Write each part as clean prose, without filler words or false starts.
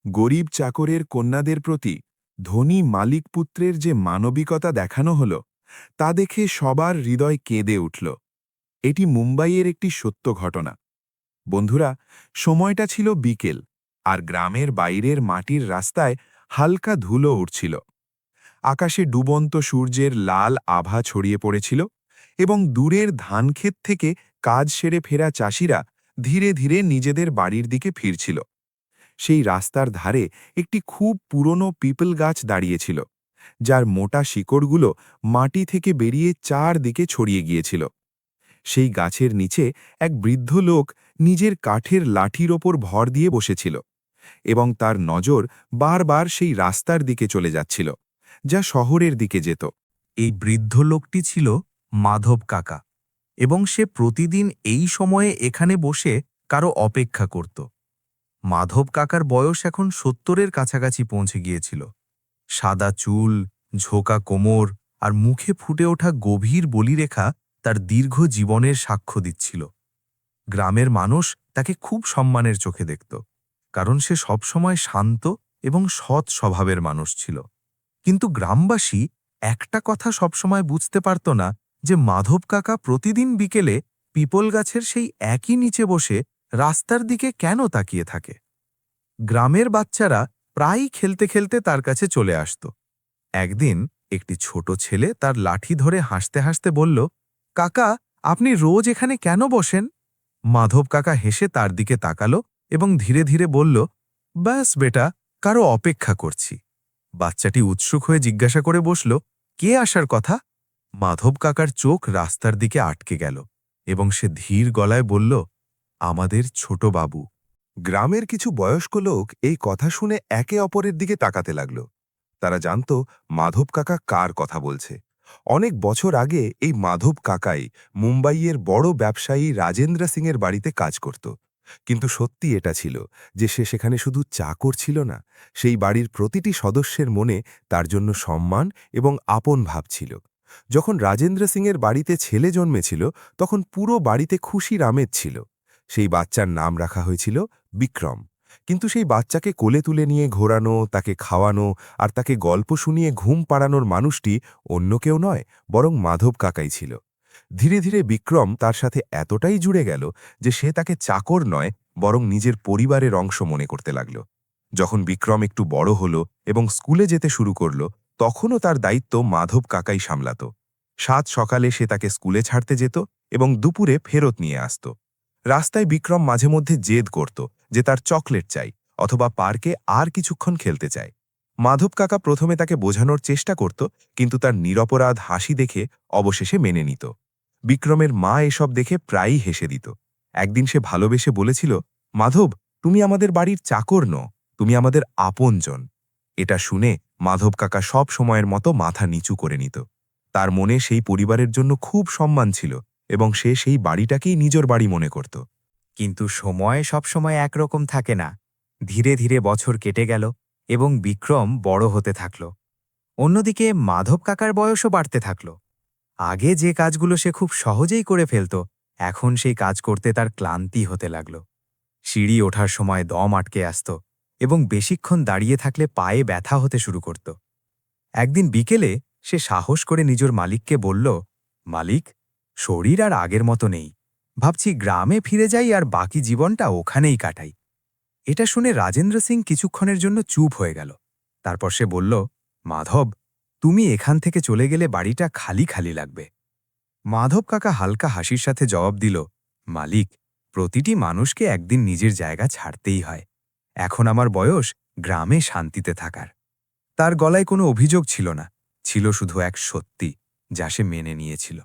গরিব চাকরের কন্যাদের প্রতি ধনী মালিক পুত্রের যে মানবিকতা দেখানো হল তা দেখে সবার হৃদয় কেঁদে উঠল। এটি মুম্বাইয়ের একটি সত্য ঘটনা। বন্ধুরা, সময়টা ছিল বিকেল, আর গ্রামের বাইরের মাটির রাস্তায় হালকা ধুলো উঠছিল। আকাশে ডুবন্ত সূর্যের লাল আভা ছড়িয়ে পড়েছিল, এবং দূরের ধানক্ষেত থেকে কাজ সেরে ফেরা চাষিরা ধীরে ধীরে নিজেদের বাড়ির দিকে ফিরছিল। সেই রাস্তার ধারে একটি খুব পুরনো পিপল গাছ দাঁড়িয়েছিল, যার মোটা শিকড়গুলো মাটি থেকে বেরিয়ে চারদিকে ছড়িয়ে গিয়েছিল। সেই গাছের নিচে এক বৃদ্ধ লোক নিজের কাঠের লাঠির ওপর ভর দিয়ে বসেছিল, এবং তার নজর বারবার সেই রাস্তার দিকে চলে যাচ্ছিল, যা শহরের দিকে যেত। এই বৃদ্ধ লোকটি ছিল মাধব কাকা, এবং সে প্রতিদিন এই সময়ে এখানে বসে কারো অপেক্ষা করত। মাধব কাকার বয়স এখন ৭০-এর কাছাকাছি পৌঁছে গিয়েছিল। সাদা চুল, ঝোঁকা কোমর আর মুখে ফুটে ওঠা গভীর বলিরেখা তার দীর্ঘ জীবনের সাক্ষ্য দিচ্ছিল। গ্রামের মানুষ তাকে খুব সম্মানের চোখে দেখত, কারণ সে সবসময় শান্ত এবং সৎ স্বভাবের মানুষ ছিল। কিন্তু গ্রামবাসী একটা কথা সবসময় বুঝতে পারত না, যে মাধব কাকা প্রতিদিন বিকেলে পিপল গাছের সেই একই নিচে বসে রাস্তার দিকে কেন তাকিয়ে থাকে। গ্রামের বাচ্চারা প্রায়ই খেলতে খেলতে তার কাছে চলে আসত। একদিন একটি ছোট ছেলে তার লাঠি ধরে হাসতে হাসতে বলল, কাকা, আপনি রোজ এখানে কেন বসেন? মাধব কাকা হেসে তার দিকে তাকালো এবং ধীরে ধীরে বলল, ব্যাস বেটা, কারো অপেক্ষা করছি। বাচ্চাটি উৎসুক হয়ে জিজ্ঞাসা করে বসল, কে আসার কথা? মাধব কাকার চোখ রাস্তার দিকে আটকে গেল, এবং সে ধীর গলায় বলল, আমাদের ছোট বাবু। গ্রামের কিছু বয়স্ক লোক এই কথা শুনে একে অপরের দিকে তাকাতে লাগল। তারা জানত মাধব কাকা কার কথা বলছে। অনেক বছর আগে এই মাধব কাকাই মুম্বাইয়ের বড় ব্যবসায়ী রাজেন্দ্র সিংয়ের বাড়িতে কাজ করত। কিন্তু সত্যি এটা ছিল যে সে সেখানে শুধু চাকর ছিল না, সেই বাড়ির প্রতিটি সদস্যের মনে তার জন্য সম্মান এবং আপন ভাব ছিল। যখন রাজেন্দ্র সিংয়ের বাড়িতে ছেলে জন্মেছিল, তখন পুরো বাড়িতে খুশির আমেজ ছিল। সেই বাচ্চার নাম রাখা হয়েছিল বিক্রম। কিন্তু সেই বাচ্চাকে কোলে তুলে নিয়ে ঘোরানো, তাকে খাওয়ানো আর তাকে গল্প শুনিয়ে ঘুম পাড়ানোর মানুষটি অন্য কেউ নয়, বরং মাধব কাকাই ছিল। ধীরে ধীরে বিক্রম তার সাথে এতটাই জুড়ে গেল যে সে তাকে চাকর নয়, বরং নিজের পরিবারের অংশ মনে করতে লাগল। যখন বিক্রম একটু বড় হল এবং স্কুলে যেতে শুরু করল, তখনও তার দায়িত্ব মাধব কাকাই সামলাত। সাত সকালে সে তাকে স্কুলে ছাড়তে যেত এবং দুপুরে ফেরত নিয়ে আসত। রাস্তায় বিক্রম মাঝে মধ্যে জেদ করত যে তার চকলেট চাই, অথবা পার্কে আর কিছুক্ষণ খেলতে চায়। মাধব কাকা প্রথমে তাকে বোঝানোর চেষ্টা করত, কিন্তু তার নিরপরাধ হাসি দেখে অবশেষে মেনে নিত। বিক্রমের মা এসব দেখে প্রায়ই হেসে দিত। একদিন সে ভালোবেসে বলেছিল, মাধব, তুমি আমাদের বাড়ির চাকর নও, তুমি আমাদের আপনজন। এটা শুনে মাধব কাকা সব সময়ের মতো মাথা নিচু করে নিত। তার মনে সেই পরিবারের জন্য খুব সম্মান ছিল, এবং সে সেই বাড়িটাকেই নিজের বাড়ি মনে করত। কিন্তু সময় সবসময় একরকম থাকে না। ধীরে ধীরে বছর কেটে গেল এবং বিক্রম বড় হতে থাকল। অন্যদিকে মাধব কাকার বয়সও বাড়তে থাকল। আগে যে কাজগুলো সে খুব সহজেই করে ফেলত, এখন সেই কাজ করতে তার ক্লান্তি হতে লাগল। সিঁড়ি ওঠার সময় দম আটকে আসত, এবং বেশিক্ষণ দাঁড়িয়ে থাকলে পায়ে ব্যথা হতে শুরু করত। একদিন বিকেলে সে সাহস করে নিজের মালিককে বলল, মালিক, শরীর আর আগের মতো নেই, ভাবছি গ্রামে ফিরে যাই আর বাকি জীবনটা ওখানেই কাটাই। এটা শুনে রাজেন্দ্র সিং কিছুক্ষণের জন্য চুপ হয়ে গেল। তারপর সে বলল, মাধব, তুমি এখান থেকে চলে গেলে বাড়িটা খালি খালি লাগবে। মাধব কাকা হালকা হাসির সাথে জবাব দিল, মালিক, প্রতিটি মানুষকে একদিন নিজের জায়গা ছাড়তেই হয়। এখন আমার বয়স গ্রামে শান্তিতে থাকার। তার গলায় কোনো অভিযোগ ছিল না, ছিল শুধু এক সত্যি, যা সে মেনে নিয়েছিল।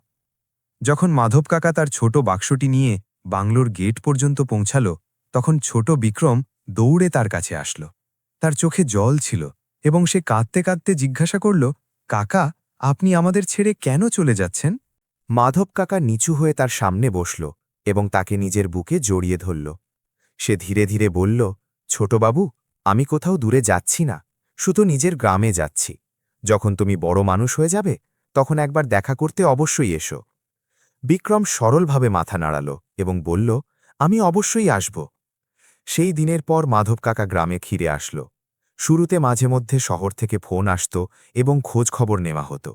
যখন মাধব কাকা তার ছোট বাক্সটি নিয়ে বাংলোর গেট পর্যন্ত পৌঁছাল, তখন ছোট বিক্রম দৌড়ে তার কাছে আসল। তার চোখে জল ছিল, এবং সে কাঁদতে কাঁদতে জিজ্ঞাসা করল, কাকা, আপনি আমাদের ছেড়ে কেন চলে যাচ্ছেন? মাধব কাকা নিচু হয়ে তার সামনে বসল এবং তাকে নিজের বুকে জড়িয়ে ধরল। সে ধীরে ধীরে বলল, ছোটবাবু, আমি কোথাও দূরে যাচ্ছি না, শুধু নিজের গ্রামে যাচ্ছি। যখন তুমি বড় মানুষ হয়ে যাবে, তখন একবার দেখা করতে অবশ্যই এসো। বিক্রম সরলভাবে মাথা নাড়াল এবং বলল, আমি অবশ্যই আসব। সেই দিনের পর মাধব কাকা গ্রামে ফিরে আসলো। শুরুতে মাঝে মধ্যে শহর থেকে ফোন আসত এবং খোঁজ খবর নেওয়া হতো,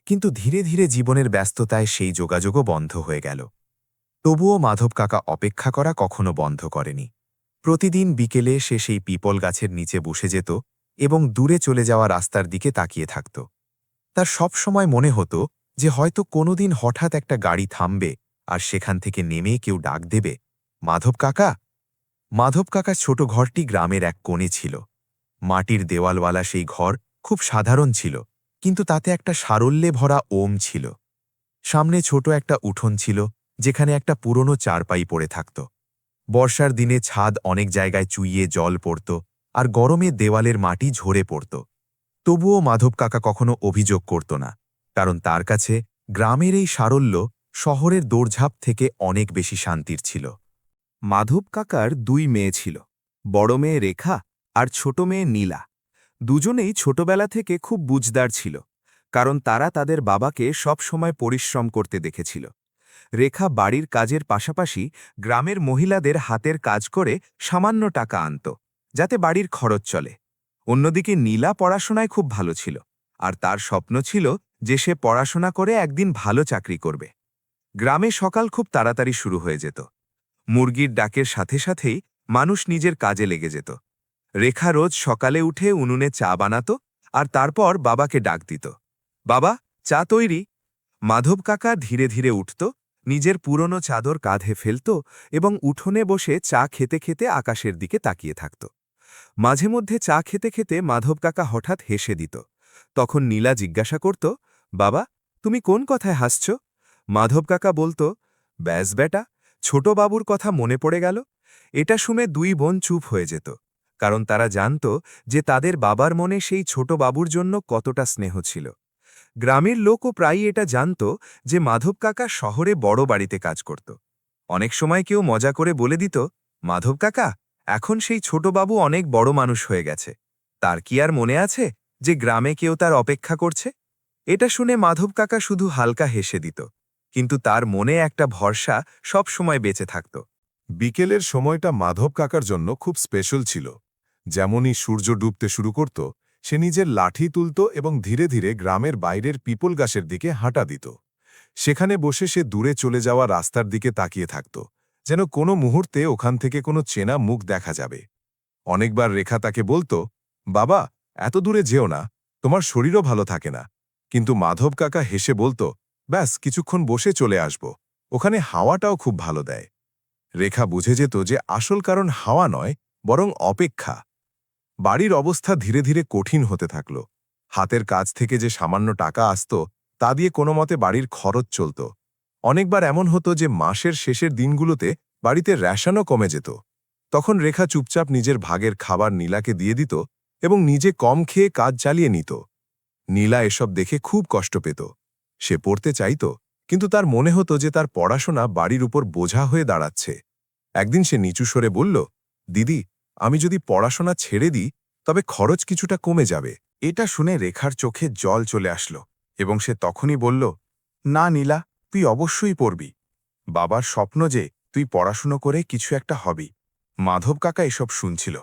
কিন্তু ধীরে ধীরে জীবনের ব্যস্ততায় সেই যোগাযোগও বন্ধ হয়ে গেল। তবুও মাধব কাকা অপেক্ষা করা কখনো বন্ধ করেনি। প্রতিদিন বিকেলে সে সেই পিপল গাছের নিচে বসে যেত এবং দূরে চলে যাওয়া রাস্তার দিকে তাকিয়ে থাকত। তার সব সময় মনে হতো যে হয়তো কোনোদিন হঠাৎ একটা গাড়ি থামবে আর সেখান থেকে নেমে কেউ ডাক দেবে, মাধব কাকা। মাধব কাকার ছোট ঘরটি গ্রামের এক কোণে ছিল। মাটির দেওয়ালওয়ালা সেই ঘর খুব সাধারণ ছিল, কিন্তু তাতে একটা সারল্যে ভরা ওম ছিল। সামনে ছোট একটা উঠোন ছিল, যেখানে একটা পুরনো চারপাই পড়ে থাকত। বর্ষার দিনে ছাদ অনেক জায়গায় চুইয়ে জল পড়ত, আর গরমে দেওয়ালের মাটি ঝরে পড়ত। তবুও মাধব কাকা কখনো অভিযোগ করত না, কারণ তার কাছে গ্রামের এই সারল্য শহরের দৌড়ঝাঁপ থেকে অনেক বেশি শান্তির ছিল। মাধব কাকার 2 মেয়ে ছিল, বড় মেয়ে রেখা আর ছোট মেয়ে নীলা। দুজনেই ছোটবেলা থেকে খুব বুঝদার ছিল, কারণ তারা তাদের বাবাকে সব সময় পরিশ্রম করতে দেখেছিল। রেখা বাড়ির কাজের পাশাপাশি গ্রামের মহিলাদের হাতের কাজ করে সামান্য টাকা আনত, যাতে বাড়ির খরচ চলে। অন্যদিকে নীলা পড়াশোনায় খুব ভালো ছিল, আর তার স্বপ্ন ছিল যে সে পড়াশোনা করে একদিন ভালো চাকরি করবে। গ্রামে সকাল খুব তাড়াতাড়ি শুরু হয়ে যেত। মুরগির ডাকের সাথে সাথেই মানুষ নিজের কাজে লেগে যেত। রেখা রোজ সকালে উঠে উনুনে চা বানাত আর তারপর বাবাকে ডাক দিত, বাবা, চা তৈরি। মাধব কাকা ধীরে ধীরে উঠত, নিজের পুরনো চাদর কাঁধে ফেলত এবং উঠোনে বসে চা খেতে খেতে আকাশের দিকে তাকিয়ে থাকত। মাঝে মধ্যে চা খেতে খেতে মাধব কাকা হঠাৎ হেসে দিত। তখন নীলা জিজ্ঞাসা করত, বাবা, তুমি কোন কথায় হাসছ? মাধব কাকা বলত, ব্যাস বেটা, ছোট বাবুর কথা মনে পড়ে গেল। এটা শুনে 2 বোন চুপ হয়ে যেত, কারণ তারা জানত যে তাদের বাবার মনে সেই ছোট বাবুর জন্য কতটা স্নেহ ছিল। গ্রামের লোকও প্রায়ই এটা জানত যে মাধব কাকা শহরে বড় বাড়িতে কাজ করত। অনেক সময় কেউ মজা করে বলে দিত, মাধব কাকা, এখন সেই ছোট বাবু অনেক বড় মানুষ হয়ে গেছে, তার কি আর মনে আছে যে গ্রামে কেউ তার অপেক্ষা করছে? এটা শুনে মাধব কাকা শুধু হালকা হেসে দিত, কিন্তু তার মনে একটা ভরসা সব সময় বেঁচে থাকত। বিকেলের সময়টা মাধব কাকার জন্য খুব স্পেশাল ছিল। যেমনই সূর্য ডুবতে শুরু করত, সে নিজের লাঠি তুলত এবং ধীরে ধীরে গ্রামের বাইরের পিপল গাছের দিকে হাঁটা দিত। সেখানে বসে সে দূরে চলে যাওয়া রাস্তার দিকে তাকিয়ে থাকত, যেন কোনো মুহূর্তে ওখান থেকে কোনো চেনা মুখ দেখা যাবে। অনেকবার রেখা তাকে বলত, বাবা, এত দূরে যেও না, তোমার শরীরও ভালো থাকে না। কিন্তু মাধব কাকা হেসে বলত, ব্যাস কিছুক্ষণ বসে চলে আসব, ওখানে হাওয়াটাও খুব ভালো দেয়। রেখা বুঝে যেত যে আসল কারণ হাওয়া নয়, বরং অপেক্ষা। বাড়ির অবস্থা ধীরে ধীরে কঠিন হতে থাকল। হাতের কাজ থেকে যে সামান্য টাকা আসত, তা দিয়ে কোনো মতে বাড়ির খরচ চলত। অনেকবার এমন হতো যে মাসের শেষের দিনগুলোতে বাড়িতে রেশনও কমে যেত। তখন রেখা চুপচাপ নিজের ভাগের খাবার নীলাকে দিয়ে দিত এবং নিজে কম খেয়ে কাজ চালিয়ে নিত। নীলা এসব দেখে খুব কষ্ট পেত। সে পড়তে চাইত, কিন্তু তার মনে হতো যে তার পড়াশোনা বাড়ির উপর বোঝা হয়ে দাঁড়াচ্ছে। একদিন সে নিচু স্বরে বলল, দিদি, আমি যদি পড়াশোনা ছেড়ে দিই তবে খরচ কিছুটা কমে যাবে। এটা শুনে রেখার চোখে জল চলে আসলো এবং সে তখনই বলল, না নীলা, তুই অবশ্যই পড়বি। বাবার স্বপ্ন যে তুই পড়াশুনো করে কিছু একটা হবি। মাধব কাকা এসব শুনছিল।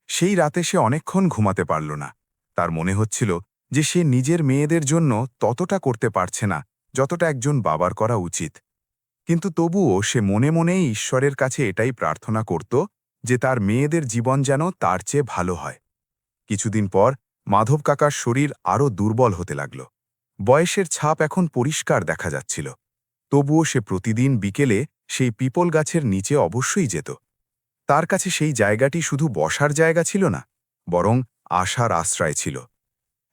সেই রাতে সে অনেকক্ষণ ঘুমাতে পারল না। তার মনে হচ্ছিল যে সে নিজের মেয়েদের জন্য ততটা করতে পারছে না যতটা একজন বাবার করা উচিত। কিন্তু তবুও সে মনে মনেই ঈশ্বরের কাছে এটাই প্রার্থনা করত যে তার মেয়েদের জীবন যেন তার চেয়ে ভালো হয়। কিছুদিন পর মাধব কাকার শরীর আরও দুর্বল হতে লাগল। বয়সের ছাপ এখন পরিষ্কার দেখা যাচ্ছিল। তবুও সে প্রতিদিন বিকেলে সেই পিপল গাছের নিচে অবশ্যই যেত। তার কাছে সেই জায়গাটি শুধু বসার জায়গা ছিল না, বরং আশার আশ্রয় ছিল।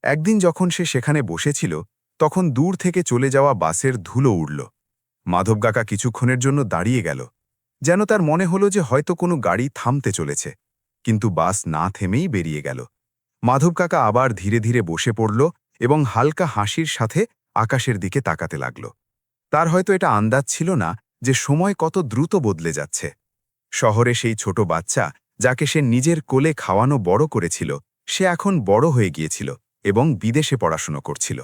একদিন যখন সে সেখানে বসেছিল, তখন দূর থেকে চলে যাওয়া বাসের ধুলো উড়ল। মাধব কাকা কিছুক্ষণের জন্য দাঁড়িয়ে গেল, যেন তার মনে হলো যে হয়তো কোনো গাড়ি থামতে চলেছে। কিন্তু বাস না থেমেই বেরিয়ে গেল। মাধব কাকা আবার ধীরে ধীরে বসে পড়ল এবং হালকা হাসির সাথে আকাশের দিকে তাকাতে লাগল। তার হয়তো এটা আন্দাজ ছিল না যে সময় কত দ্রুত বদলে যাচ্ছে। শহরে সেই ছোট বাচ্চা যাকে সে নিজের কোলে খাওয়ানো বড় করেছিল, সে এখন বড় হয়ে গিয়েছিল এবং বিদেশে পড়াশোনা করছিল।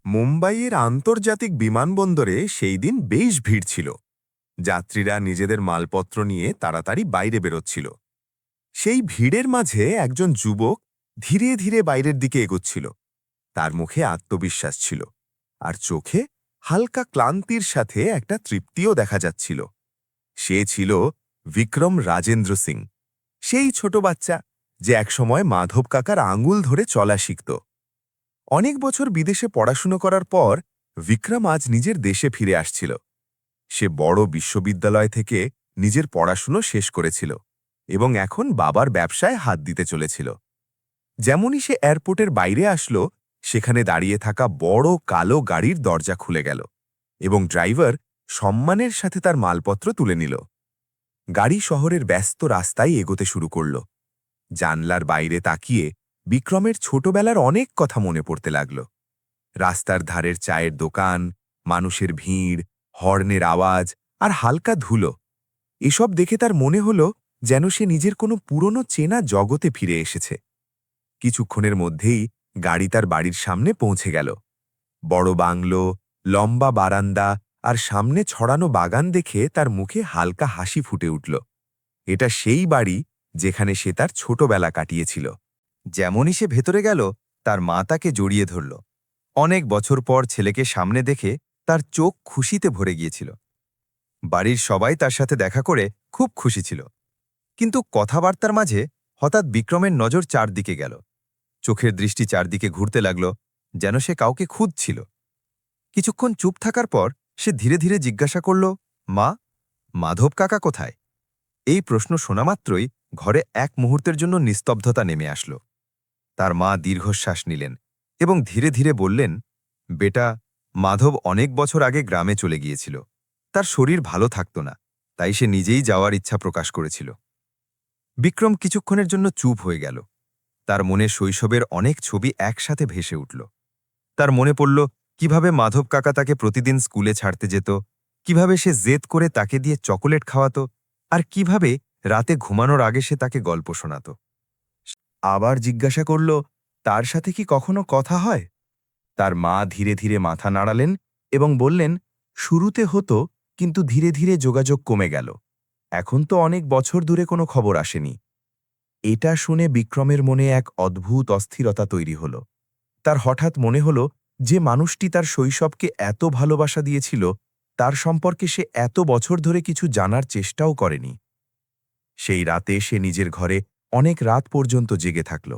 মুম্বাইয়ের আন্তর্জাতিক বিমানবন্দরে সেই দিন বেশ ভিড় ছিল। যাত্রীরা নিজেদের মালপত্র নিয়ে তাড়াতাড়ি বাইরে বেরোচ্ছিল। সেই ভিড়ের মাঝে একজন যুবক ধীরে ধীরে বাইরের দিকে এগোচ্ছিল। তার মুখে আত্মবিশ্বাস ছিল, আর চোখে হালকা ক্লান্তির সাথে একটা তৃপ্তিও দেখা যাচ্ছিল। সে ছিল বিক্রম রাজেন্দ্র সিং, সেই ছোট বাচ্চা যে একসময় মাধব কাকার আঙুল ধরে চলা শিখত। অনেক বছর বিদেশে পড়াশুনো করার পর বিক্রম আজ নিজের দেশে ফিরে আসছিল। সে বড় বিশ্ববিদ্যালয় থেকে নিজের পড়াশুনো শেষ করেছিল এবং এখন বাবার ব্যবসায় হাত দিতে চলেছিল। যেমনই সে এয়ারপোর্টের বাইরে আসলো, সেখানে দাঁড়িয়ে থাকা বড় কালো গাড়ির দরজা খুলে গেল এবং ড্রাইভার সম্মানের সাথে তার মালপত্র তুলে নিল। গাড়ি শহরের ব্যস্ত রাস্তায় এগোতে শুরু করল। জানলার বাইরে তাকিয়ে বিক্রমের ছোটবেলার অনেক কথা মনে পড়তে লাগল। রাস্তার ধারের চায়ের দোকান, মানুষের ভিড়, হর্নের আওয়াজ আর হালকা ধুলো, এসব দেখে তার মনে হল যেন সে নিজের কোনো পুরনো চেনা জগতে ফিরে এসেছে। কিছুক্ষণের মধ্যেই গাড়ি তার বাড়ির সামনে পৌঁছে গেল। বড় বাংলো, লম্বা বারান্দা আর সামনে ছড়ানো বাগান দেখে তার মুখে হালকা হাসি ফুটে উঠল। এটা সেই বাড়ি যেখানে সে তার ছোটবেলা কাটিয়েছিল। যেমনই সে ভেতরে গেল, তার মা তাকে জড়িয়ে ধরল। অনেক বছর পর ছেলেকে সামনে দেখে তার চোখ খুশিতে ভরে গিয়েছিল। বাড়ির সবাই তার সাথে দেখা করে খুব খুশি ছিল। কিন্তু কথাবার্তার মাঝে হঠাৎ বিক্রমের নজর চারদিকে গেল। চোখের দৃষ্টি চারদিকে ঘুরতে লাগল, যেন সে কাউকে খুঁজছিল। কিছুক্ষণ চুপ থাকার পর সে ধীরে ধীরে জিজ্ঞাসা করল, মা, মাধব কাকা কোথায়? এই প্রশ্ন শোনা মাত্রই ঘরে এক মুহূর্তের জন্য নিস্তব্ধতা নেমে আসল। তার মা দীর্ঘশ্বাস নিলেন এবং ধীরে ধীরে বললেন, বেটা, মাধব অনেক বছর আগে গ্রামে চলে গিয়েছিল। তার শরীর ভালো থাকত না, তাই সে নিজেই যাওয়ার ইচ্ছা প্রকাশ করেছিল। বিক্রম কিছুক্ষণের জন্য চুপ হয়ে গেল। তার মনে শৈশবের অনেক ছবি একসাথে ভেসে উঠল। তার মনে পড়ল কিভাবে মাধব কাকা তাকে প্রতিদিন স্কুলে ছাড়তে যেত, কিভাবে সে জেদ করে তাকে দিয়ে চকোলেট খাওয়াত, আর কিভাবে রাতে ঘুমানোর আগে সে তাকে গল্প শোনাত। আবার জিজ্ঞাসা করল, তার সাথে কি কখনো কথা হয়? তার মা ধীরে ধীরে মাথা নাড়ালেন এবং বললেন, শুরুতে হতো, কিন্তু ধীরে ধীরে যোগাযোগ কমে গেল। এখন তো অনেক বছর দূরে কোনো খবর আসেনি। এটা শুনে বিক্রমের মনে এক অদ্ভুত অস্থিরতা তৈরি হল। তার হঠাৎ মনে হল যে মানুষটি তার শৈশবকে এত ভালোবাসা দিয়েছিল, তার সম্পর্কে সে এত বছর ধরে কিছু জানার চেষ্টাও করেনি। সেই রাতে সে নিজের ঘরে অনেক রাত পর্যন্ত জেগে থাকল।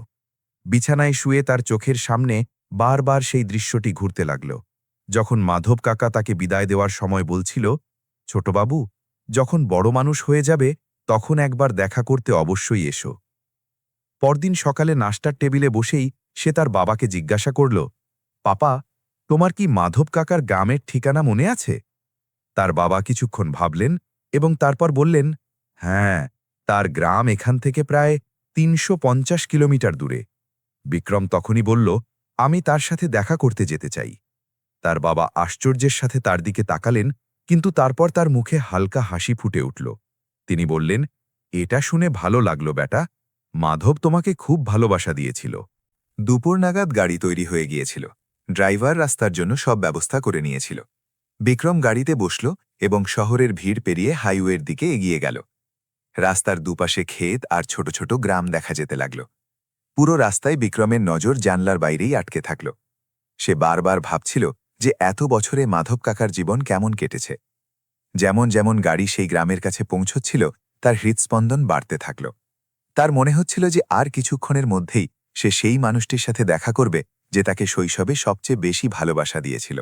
বিছানায় শুয়ে তার চোখের সামনে বারবার সেই দৃশ্যটি ঘুরতে লাগল। যখন মাধব কাকা তাকে বিদায় দেওয়ার সময় বলছিল, ছোটবাবু, যখন বড় মানুষ হয়ে যাবে তখন একবার দেখা করতে অবশ্যই এসো। পরদিন সকালে নাস্তার টেবিলে বসেই সে তার বাবাকে জিজ্ঞাসা করল, পাপা, তোমার কি মাধব কাকার গ্রামের ঠিকানা মনে আছে? তার বাবা কিছুক্ষণ ভাবলেন এবং তারপর বললেন, হ্যাঁ, তার গ্রাম এখান থেকে প্রায় ৩৫০ কিলোমিটার দূরে। বিক্রম তখনই বলল, আমি তার সাথে দেখা করতে যেতে চাই। তার বাবা আশ্চর্যের সাথে তার দিকে তাকালেন, কিন্তু তারপর তার মুখে হালকা হাসি ফুটে উঠল। তিনি বললেন, এটা শুনে ভালো লাগলো বেটা, মাধব তোমাকে খুব ভালোবাসা দিয়েছিল। দুপুর নাগাদ গাড়ি তৈরি হয়ে গিয়েছিল। ড্রাইভার রাস্তার জন্য সব ব্যবস্থা করে নিয়েছিল। বিক্রম গাড়িতে বসল এবং শহরের ভিড় পেরিয়ে হাইওয়ের দিকে এগিয়ে গেল। রাস্তার দুপাশে ক্ষেত আর ছোট ছোট গ্রাম দেখা যেতে লাগল। পুরো রাস্তায় বিক্রমের নজর জানলার বাইরেই আটকে থাকল। সে বারবার ভাবছিল যে এত বছরে মাধব কাকার জীবন কেমন কেটেছে। যেমন যেমন গাড়ি সেই গ্রামের কাছে পৌঁছচ্ছিল, তার হৃৎস্পন্দন বাড়তে থাকল। তার মনে হচ্ছিল যে আর কিছুক্ষণের মধ্যেই সে সেই মানুষটির সাথে দেখা করবে যে তাকে শৈশবে সবচেয়ে বেশি ভালোবাসা দিয়েছিল।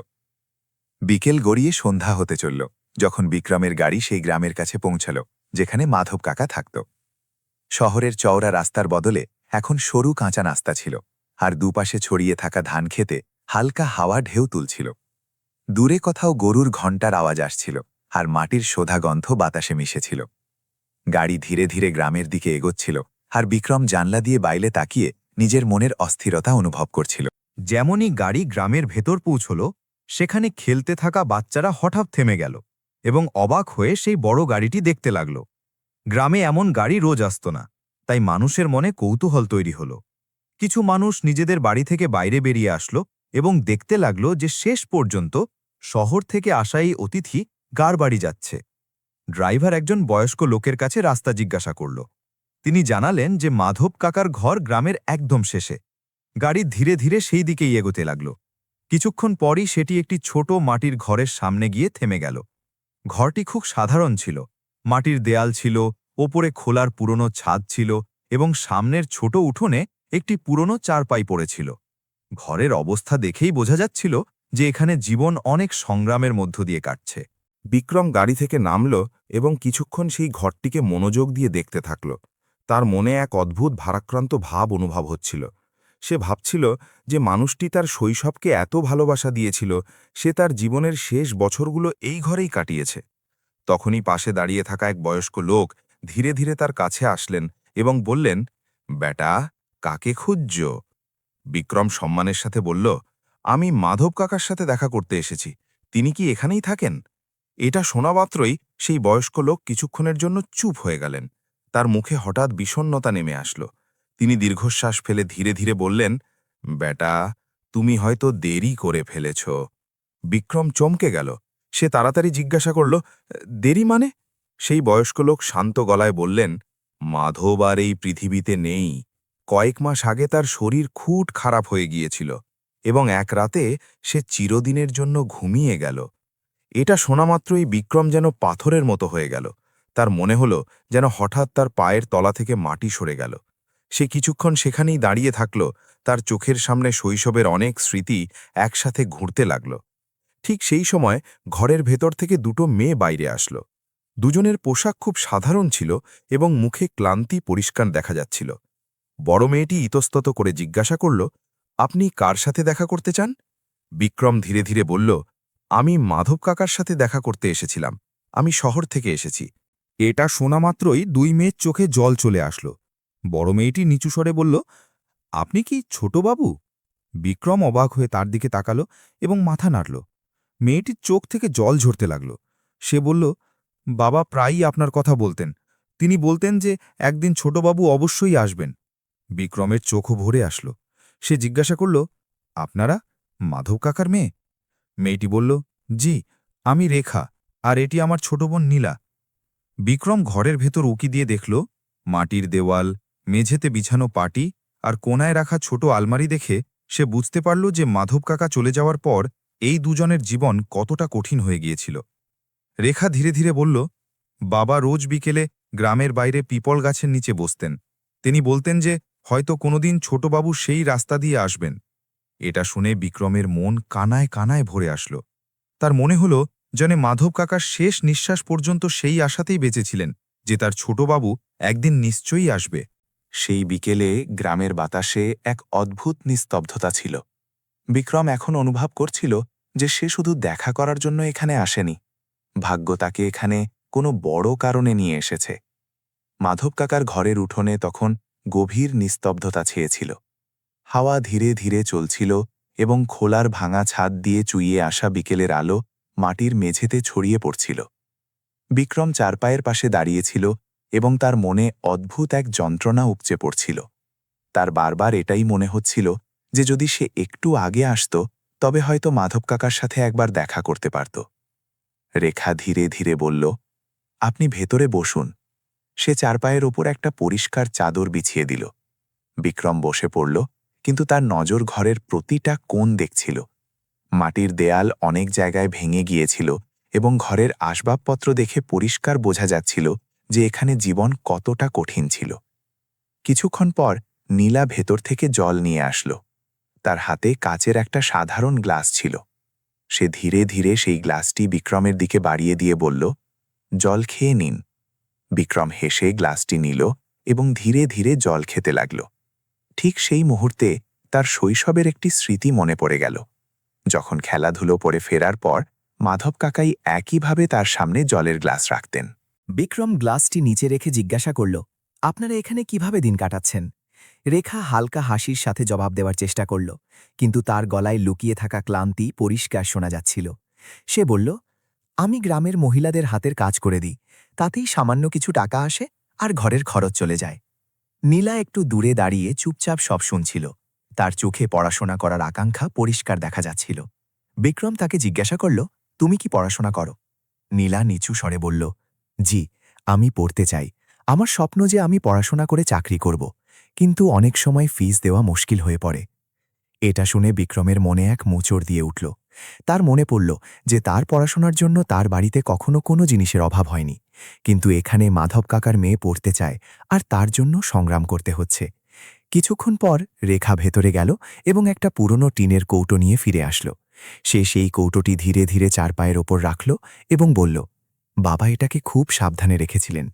বিকেল গড়িয়ে সন্ধ্যা হতে চলল যখন বিক্রমের গাড়ি সেই গ্রামের কাছে পৌঁছল যেখানে মাধব কাকা থাকত। শহরের চওড়া রাস্তার বদলে এখন সরু কাঁচা রাস্তা ছিল, আর দুপাশে ছড়িয়ে থাকা ধান খেতে হালকা হাওয়া ঢেউ তুলছিল। দূরে কোথাও গরুর ঘণ্টার আওয়াজ আসছিল, আর মাটির সোধা গন্ধ বাতাসে মিশেছিল। গাড়ি ধীরে ধীরে গ্রামের দিকে এগোচ্ছিল, আর বিক্রম জানলা দিয়ে বাইরে তাকিয়ে নিজের মনের অস্থিরতা অনুভব করছিল। যেমনই গাড়ি গ্রামের ভেতর পৌঁছল, সেখানে খেলতে থাকা বাচ্চারা হঠাৎ থেমে গেল এবং অবাক হয়ে সেই বড় গাড়িটি দেখতে লাগল। গ্রামে এমন গাড়ি রোজ আসত না, তাই মানুষের মনে কৌতূহল তৈরি হল। কিছু মানুষ নিজেদের বাড়ি থেকে বাইরে বেরিয়ে আসলো এবং দেখতে লাগল যে শেষ পর্যন্ত শহর থেকে আসা এই অতিথি কার বাড়ি যাচ্ছে। ড্রাইভার একজন বয়স্ক লোকের কাছে রাস্তা জিজ্ঞাসা করল। তিনি জানালেন যে মাধব কাকার ঘর গ্রামের একদম শেষে। গাড়ি ধীরে ধীরে সেই দিকেই এগোতে লাগল। কিছুক্ষণ পরই সেটি একটি ছোট মাটির ঘরের সামনে গিয়ে থেমে গেল। ঘরটি খুব সাধারণ ছিল। মাটির দেয়াল ছিল, ওপরে খোলার পুরনো ছাদ ছিল এবং সামনের ছোট উঠোনে একটি পুরনো চারপাই পড়েছিল। ঘরের অবস্থা দেখেই বোঝা যাচ্ছিল যে এখানে জীবন অনেক সংগ্রামের মধ্য দিয়ে কাটছে। বিক্রম গাড়ি থেকে নামল এবং কিছুক্ষণ সেই ঘরটিকে মনোযোগ দিয়ে দেখতে থাকল। তার মনে এক অদ্ভুত ভারাক্রান্ত ভাব অনুভব হচ্ছিল। সে ভাবছিল যে মানুষটি তার শৈশবকে এত ভালোবাসা দিয়েছিল, সে তার জীবনের শেষ বছরগুলো এই ঘরেই কাটিয়েছে। তখনই পাশে দাঁড়িয়ে থাকা এক বয়স্ক লোক ধীরে ধীরে তার কাছে আসলেন এবং বললেন, বেটা, কাকে খুঁজছ? বিক্রম সম্মানের সাথে বলল, আমি মাধব কাকার সাথে দেখা করতে এসেছি। তিনি কি এখানেই থাকেন? এটা শোনা মাত্রই সেই বয়স্ক লোক কিছুক্ষণের জন্য চুপ হয়ে গেলেন। তার মুখে হঠাৎ বিষণ্ণতা নেমে আসলো। তিনি দীর্ঘশ্বাস ফেলে ধীরে ধীরে বললেন, বেটা, তুমি হয়তো দেরি করে ফেলেছ। বিক্রম চমকে গেল। সে তাড়াতাড়ি জিজ্ঞাসা করল, দেরি মানে? সেই বয়স্ক লোক শান্ত গলায় বললেন, মাধব আর এই পৃথিবীতে নেই। কয়েক মাস আগে তার শরীর খুব খারাপ হয়ে গিয়েছিল এবং এক রাতে সে চিরদিনের জন্য ঘুমিয়ে গেল। এটা শোনামাত্রই বিক্রম যেন পাথরের মতো হয়ে গেল। তার মনে হল যেন হঠাৎ তার পায়ের তলা থেকে মাটি সরে গেল। সে কিছুক্ষণ সেখানেই দাঁড়িয়ে থাকল। তার চোখের সামনে শৈশবের অনেক স্মৃতি একসাথে ঘুরতে লাগল। ঠিক সেই সময় ঘরের ভেতর থেকে দুটো মেয়ে বাইরে আসলো। দুজনের পোশাক খুব সাধারণ ছিল এবং মুখে ক্লান্তি পরিষ্কার দেখা যাচ্ছিল। বড় মেয়েটি ইতস্তত করে জিজ্ঞাসা করল, আপনি কার সাথে দেখা করতে চান? বিক্রম ধীরে ধীরে বলল, আমি মাধব কাকার সাথে দেখা করতে এসেছিলাম। আমি শহর থেকে এসেছি। এটা শোনা মাত্রই দুই মেয়ের চোখে জল চলে আসলো। বড় মেয়েটি নিচু স্বরে বলল, আপনি কি ছোটবাবু? বিক্রম অবাক হয়ে তার দিকে তাকালো এবং মাথা নাড়ল। মেয়েটির চোখ থেকে জল ঝরতে লাগল। সে বলল, বাবা প্রায়ই আপনার কথা বলতেন। তিনি বলতেন যে একদিন ছোটবাবু অবশ্যই আসবেন। বিক্রমের চোখও ভরে আসলো। সে জিজ্ঞাসা করল, আপনারা মাধব কাকার মেয়ে? মেয়েটি বলল, জি, আমি রেখা, আর এটি আমার ছোট বোন নীলা। বিক্রম ঘরের ভেতর উকি দিয়ে দেখল মাটির দেওয়াল, মেঝেতে বিছানো পাটি আর কোনায় রাখা ছোট আলমারি দেখে সে বুঝতে পারল যে মাধব কাকা চলে যাওয়ার পর এই দুজনের জীবন কতটা কঠিন হয়ে গিয়েছিল। রেখা ধীরে ধীরে বলল, বাবা রোজ বিকেলে গ্রামের বাইরে পিপল গাছের নিচে বসতেন। তিনি বলতেন যে হয়তো কোনোদিন ছোটবাবু সেই রাস্তা দিয়ে আসবেন। এটা শুনে বিক্রমের মন কানায় কানায় ভরে আসল। তার মনে হল যেন মাধব কাকার শেষ নিঃশ্বাস পর্যন্ত সেই আশাতেই বেঁচেছিলেন যে তার ছোটবাবু একদিন নিশ্চয়ই আসবে। সেই বিকেলে গ্রামের বাতাসে এক অদ্ভুত নিস্তব্ধতা ছিল। বিক্রম এখন অনুভব করছিল যে সে শুধু দেখা করার জন্য এখানে আসেনি। ভাগ্য তাকে এখানে কোনো বড় কারণে নিয়ে এসেছে। মাধব কাকার ঘরের উঠোনে তখন গভীর নিস্তব্ধতা ছেয়েছিল। হাওয়া ধীরে ধীরে চলছিল এবং খোলার ভাঙা ছাদ দিয়ে চুইয়ে আসা বিকেলের আলো মাটির মেঝেতে ছড়িয়ে পড়ছিল। বিক্রম চারপায়ের পাশে দাঁড়িয়েছিল এবং তার মনে অদ্ভুত এক যন্ত্রণা উপচে পড়ছিল। তার বারবার এটাই মনে হচ্ছিল যে যদি সে একটু আগে আসত তবে হয়তো মাধব কাকার সাথে একবার দেখা করতে পারত। রেখা ধীরে ধীরে বলল, আপনি ভেতরে বসুন। সে চারপায়ের ওপর একটা পরিষ্কার চাদর বিছিয়ে দিল। বিক্রম বসে পড়ল, কিন্তু তার নজর ঘরের প্রতিটা কোণ দেখছিল। মাটির দেয়াল অনেক জায়গায় ভেঙে গিয়েছিল এবং ঘরের আসবাবপত্র দেখে পরিষ্কার বোঝা যাচ্ছিল যে এখানে জীবন কতটা কঠিন ছিল। কিছুক্ষণ পর নীলা ভেতর থেকে জল নিয়ে আসলো। তার হাতে কাচের একটা সাধারণ গ্লাস ছিল। সে ধীরে ধীরে সেই গ্লাসটি বিক্রমের দিকে বাড়িয়ে দিয়ে বলল, জল খেয়ে নিন। বিক্রম হেসে গ্লাসটি নিল এবং ধীরে ধীরে জল খেতে লাগল। ঠিক সেই মুহূর্তে তার শৈশবের একটি স্মৃতি মনে পড়ে গেল। যখন খেলাধুলো করে ফেরার পর মাধব কাকাই একইভাবে তার সামনে জলের গ্লাস রাখতেন। বিক্রম গ্লাসটি নিচে রেখে জিজ্ঞাসা করল, আপনারা এখানে কিভাবে দিন কাটাচ্ছেন? রেখা হালকা হাসির সাথে জবাব দেওয়ার চেষ্টা করল, কিন্তু তার গলায় লুকিয়ে থাকা ক্লান্তি পরিষ্কার শোনা যাচ্ছিল। সে বলল, আমি গ্রামের মহিলাদের হাতের কাজ করে দিই, তাতেই সামান্য কিছু টাকা আসে আর ঘরের খরচ চলে যায়। নীলা একটু দূরে দাঁড়িয়ে চুপচাপ সব শুনছিল। তার চোখে পড়াশোনা করার আকাঙ্ক্ষা পরিষ্কার দেখা যাচ্ছিল। বিক্রম তাকে জিজ্ঞাসা করল, তুমি কি পড়াশোনা করো? নীলা নিচু স্বরে বলল, জি, আমি পড়তে চাই। আমার স্বপ্ন যে আমি পড়াশোনা করে চাকরি করব, কিন্তু অনেক সময় ফিস দেওয়া মুশকিল হয়ে পড়ে। এটা শুনে বিক্রমের মনে এক মোচড় দিয়ে উঠল। তার মনে পড়ল যে তার পড়াশোনার জন্য তার বাড়িতে কখনো কোনো জিনিসের অভাব হয়নি, কিন্তু এখানে মাধব কাকার মেয়ে পড়তে চায় আর তার জন্য সংগ্রাম করতে হচ্ছে। কিছুক্ষণ পর রেখা ভেতরে গেল এবং একটা পুরনো টিনের কৌটো নিয়ে ফিরে আসলো। সে সেই কৌটোটি ধীরে ধীরে চারপায়ের ওপর রাখল এবং বলল, বাবা এটাকে খুব সাবধানে রেখেছিলেন।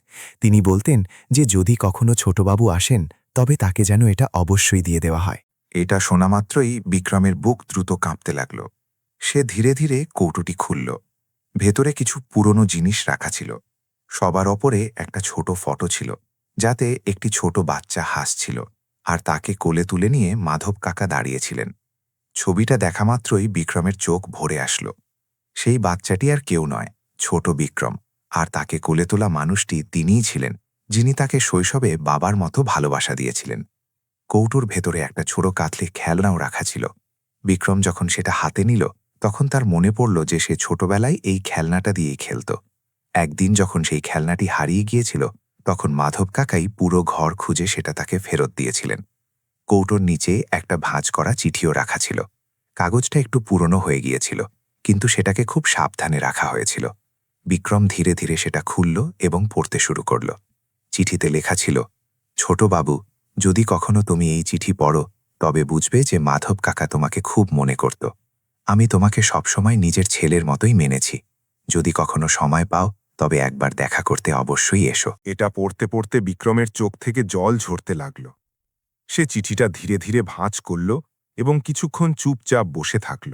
তিনি বলতেন যে যদি কখনো ছোটবাবু আসেন তবে তাকে যেন এটা অবশ্যই দিয়ে দেওয়া হয়। এটা শোনা মাত্রই বিক্রমের বুক দ্রুত কাঁপতে লাগল। সে ধীরে ধীরে কৌটোটি খুলল। ভেতরে কিছু পুরনো জিনিস রাখা ছিল। সবার ওপরে একটা ছোট ফটো ছিল, যাতে একটি ছোট বাচ্চা হাসছিল, আর তাকে কোলে তুলে নিয়ে মাধব কাকা দাঁড়িয়েছিলেন। ছবিটা দেখা মাত্রই বিক্রমের চোখ ভরে আসলো। সেই বাচ্চাটি আর কেউ নয়, ছোট বিক্রম, আর তাকে কোলে তোলা মানুষটি তিনিই ছিলেন, যিনি তাকে শৈশবে বাবার মতো ভালোবাসা দিয়েছিলেন। কৌটোর ভেতরে একটা ছোট কাতলে খেলনাও রাখা ছিল। বিক্রম যখন সেটা হাতে নিল, তখন তার মনে পড়ল যে সে ছোটবেলায় এই খেলনাটা দিয়েই খেলত। একদিন যখন সেই খেলনাটি হারিয়ে গিয়েছিল, তখন মাধব কাকাই পুরো ঘর খুঁজে সেটা তাকে ফেরত দিয়েছিলেন। কৌটোর নিচে একটা ভাঁজ করা চিঠিও রাখা ছিল। কাগজটা একটু পুরনো হয়ে গিয়েছিল, কিন্তু সেটাকে খুব সাবধানে রাখা হয়েছিল। বিক্রম ধীরে ধীরে সেটা খুলল এবং পড়তে শুরু করল। চিঠিতে লেখা ছিল, ছোট বাবু, যদি কখনো তুমি এই চিঠি পড়ো, তবে বুঝবে যে মাধব কাকা তোমাকে খুব মনে করত। আমি তোমাকে সবসময় নিজের ছেলের মতোই মেনেছি। যদি কখনো সময় পাও, তবে একবার দেখা করতে অবশ্যই এসো। এটা পড়তে পড়তে বিক্রমের চোখ থেকে জল ঝরতে লাগল। সে চিঠিটা ধীরে ধীরে ভাঁজ করল এবং কিছুক্ষণ চুপচাপ বসে থাকল।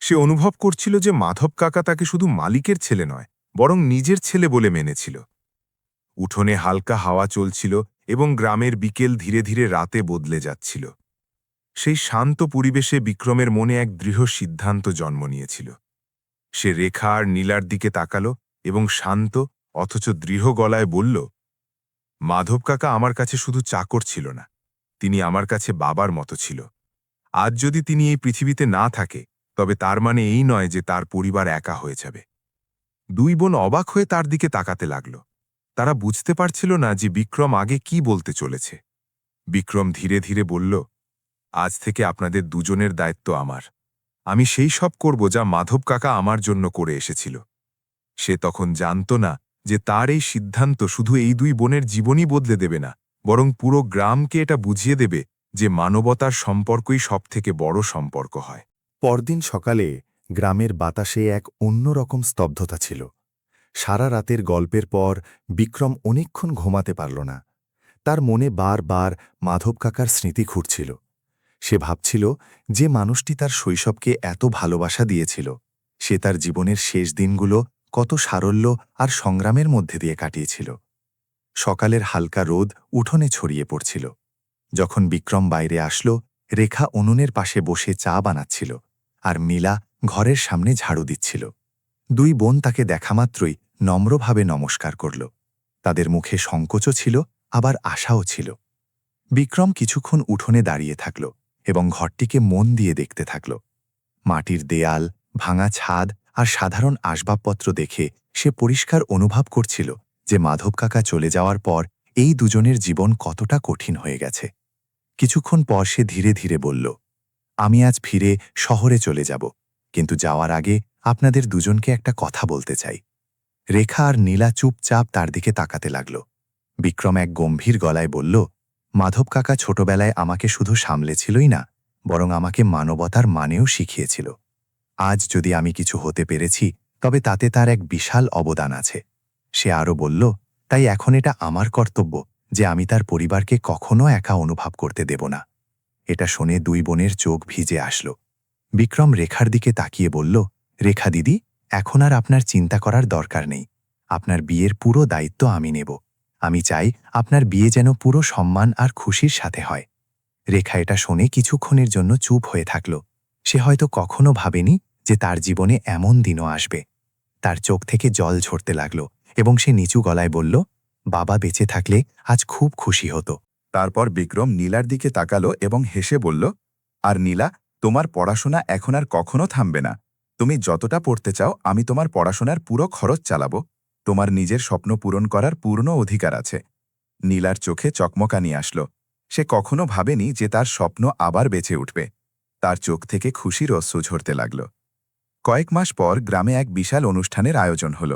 সে অনুভব করছিল যে মাধব কাকা তাকে শুধু মালিকের ছেলে নয়, বরং নিজের ছেলে বলে মেনেছিল। উঠোনে হালকা হাওয়া চলছিল এবং গ্রামের বিকেল ধীরে ধীরে রাতে বদলে যাচ্ছিল। সেই শান্ত পরিবেশে বিক্রমের মনে এক দৃঢ় সিদ্ধান্ত জন্ম নিয়েছিল। সে রেখা আর নীলার দিকে তাকালো এবং শান্ত অথচ দৃঢ় গলায় বলল, মাধব কাকা আমার কাছে শুধু চাকর ছিল না, তিনি আমার কাছে বাবার মতো ছিল। আজ যদি তিনি এই পৃথিবীতে না থাকে, তবে তার মানে এই নয় যে তার পরিবার একা হয়ে যাবে। দুই বোন অবাক হয়ে তার দিকে তাকাতে লাগল। তারা বুঝতে পারছিল না যে বিক্রম আগে কি বলতে চলেছে। বিক্রম ধীরে ধীরে বলল, আজ থেকে আপনাদের দুজনের দায়িত্ব আমার। আমি সেই সব করব যা মাধব কাকা আমার জন্য করে এসেছিল। সে তখন জানত না যে তার এই সিদ্ধান্ত শুধু এই দুই বোনের জীবনই বদলে দেবে না, বরং পুরো গ্রামকে এটা বুঝিয়ে দেবে যে মানবতার সম্পর্কই সবথেকে বড় সম্পর্ক হয়। পরদিন সকালে গ্রামের বাতাসে এক অন্যরকম স্তব্ধতা ছিল। সারা রাতের গল্পের পর বিক্রম অনেকক্ষণ ঘুমাতে পারল না। তার মনে বারবার মাধব কাকার স্মৃতি ঘুরছিল। সে ভাবছিল যে মানুষটি তার শৈশবকে এত ভালোবাসা দিয়েছিল, সে তার জীবনের শেষ দিনগুলো কত সারল্য আর সংগ্রামের মধ্যে দিয়ে কাটিয়েছিল। সকালের হালকা রোদ উঠোনে ছড়িয়ে পড়ছিল। যখন বিক্রম বাইরে আসলো, রেখা উনুনের পাশে বসে চা বানাচ্ছিল আর নীলা ঘরের সামনে ঝাড়ু দিচ্ছিল। দুই বোন তাকে দেখামাত্রই নম্রভাবে নমস্কার করল। তাদের মুখে সংকোচও ছিল, আবার আশাও ছিল। বিক্রম কিছুক্ষণ উঠোনে দাঁড়িয়ে থাকল এবং ঘরটিকে মন দিয়ে দেখতে থাকল। মাটির দেয়াল, ভাঙা ছাদ আর সাধারণ আসবাবপত্র দেখে সে পরিষ্কার অনুভব করছিল যে মাধব কাকা চলে যাওয়ার পর এই দুজনের জীবন কতটা কঠিন হয়ে গেছে। কিছুক্ষণ পর সে ধীরে ধীরে বলল, আমি আজ ফিরে শহরে চলে যাব, কিন্তু যাওয়ার আগে আপনাদের দুজনকে একটা কথা বলতে চাই। রেখা আর নীলা চুপচাপ তার দিকে তাকাতে লাগল। বিক্রম এক গম্ভীর গলায় বলল, মাধব কাকা ছোটবেলায় আমাকে শুধু সামলেছিলই না, বরং আমাকে মানবতার মানেও শিখিয়েছিল। আজ যদি আমি কিছু হতে পেরেছি, তবে তাতে তার এক বিশাল অবদান আছে। সে আরও বলল, তাই এখন এটা আমার কর্তব্য যে আমি তার পরিবারকে কখনো একা অনুভব করতে দেব না। এটা শুনে দুই বোনের চোখ ভিজে আসল। বিক্রম রেখার দিকে তাকিয়ে বলল, রেখা দিদি, এখন আর আপনার চিন্তা করার দরকার নেই। আপনার বিয়ের পুরো দায়িত্ব আমি নেব। আমি চাই আপনার বিয়ে যেন পুরো সম্মান আর খুশির সাথে হয়। রেখা এটা শুনে কিছুক্ষণের জন্য চুপ হয়ে থাকল। সে হয়তো কখনো ভাবেনি যে তার জীবনে এমন দিনও আসবে। তার চোখ থেকে জল ঝরতে লাগল এবং সে নিচু গলায় বলল, বাবা বেঁচে থাকলে আজ খুব খুশি হতো। তারপর বিক্রম নীলার দিকে তাকালো এবং হেসে বলল, আর নীলা, তোমার পড়াশোনা এখন আর কখনো থামবে না। তুমি যতটা পড়তে চাও আমি তোমার পড়াশোনার পুরো খরচ চালাবো। তোমার নিজের স্বপ্ন পূরণ করার পূর্ণ অধিকার আছে। নীলার চোখে চকমকানি আসলো। সে কখনো ভাবেনি যে তার স্বপ্ন আবার বেঁচে উঠবে। তার চোখ থেকে খুশির অশ্রু ঝরতে লাগল। কয়েক মাস পর গ্রামে এক বিশাল অনুষ্ঠানের আয়োজন হল।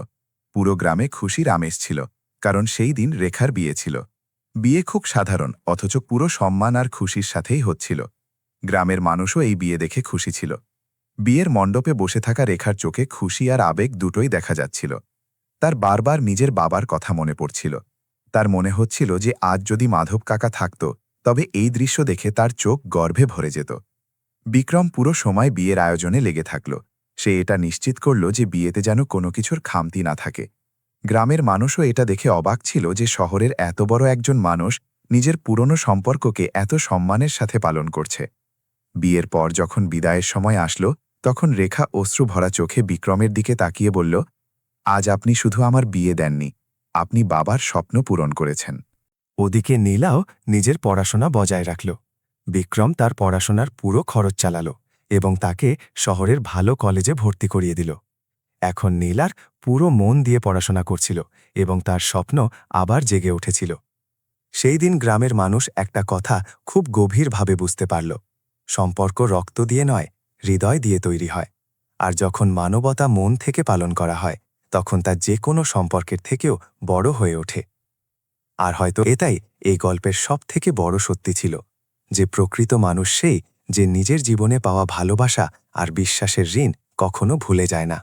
পুরো গ্রামে খুশির আমেজ ছিল, কারণ সেই দিন রেখার বিয়ে ছিল। বিয়ে খুব সাধারণ, অথচ পুরো সম্মান আর খুশির সাথেই হচ্ছিল। গ্রামের মানুষও এই বিয়ে দেখে খুশি ছিল। বিয়ের মণ্ডপে বসে থাকা রেখার চোখে খুশি আর আবেগ দুটোই দেখা যাচ্ছিল। তার বারবার নিজের বাবার কথা মনে পড়ছিল। তার মনে হচ্ছিল যে আজ যদি মাধব কাকা থাকত, তবে এই দৃশ্য দেখে তার চোখ গর্ভে ভরে যেত। বিক্রম পুরো সময় বিয়ের আয়োজনে লেগে থাকল। সে এটা নিশ্চিত করল যে বিয়েতে যেন কোনো কিছুর খামতি না থাকে। গ্রামের মানুষও এটা দেখে অবাক ছিল যে শহরের এত বড় একজন মানুষ নিজের পুরনো সম্পর্ককে এত সম্মানের সাথে পালন করছে। বিয়ের পর যখন বিদায়ের সময় আসলো, তখন রেখা অশ্রু ভরা চোখে বিক্রমের দিকে তাকিয়ে বলল, আজ আপনি শুধু আমার বিয়ে দেননি, আপনি বাবার স্বপ্ন পূরণ করেছেন। ওদিকে নীলাও নিজের পড়াশোনা বজায় রাখল। বিক্রম তার পড়াশোনার পুরো খরচ চালাল এবং তাকে শহরের ভালো কলেজে ভর্তি করিয়ে দিল। এখন নীলার পুরো মন দিয়ে পড়াশোনা করছিল এবং তার স্বপ্ন আবার জেগে উঠেছিল। সেই দিন গ্রামের মানুষ একটা কথা খুব গভীরভাবে বুঝতে পারল। সম্পর্ক রক্ত দিয়ে নয়, হৃদয় দিয়ে তৈরি হয়। আর যখন মানবতা মন থেকে পালন করা হয়, তখন তা যে কোনো সম্পর্কের থেকেও বড় হয়ে ওঠে। আর হয়তো এটাই এই গল্পের সবথেকে বড় সত্যি ছিল, যে প্রকৃত মানুষ সেই যে নিজের জীবনে পাওয়া ভালোবাসা আর বিশ্বাসের ঋণ কখনো ভুলে যায় না।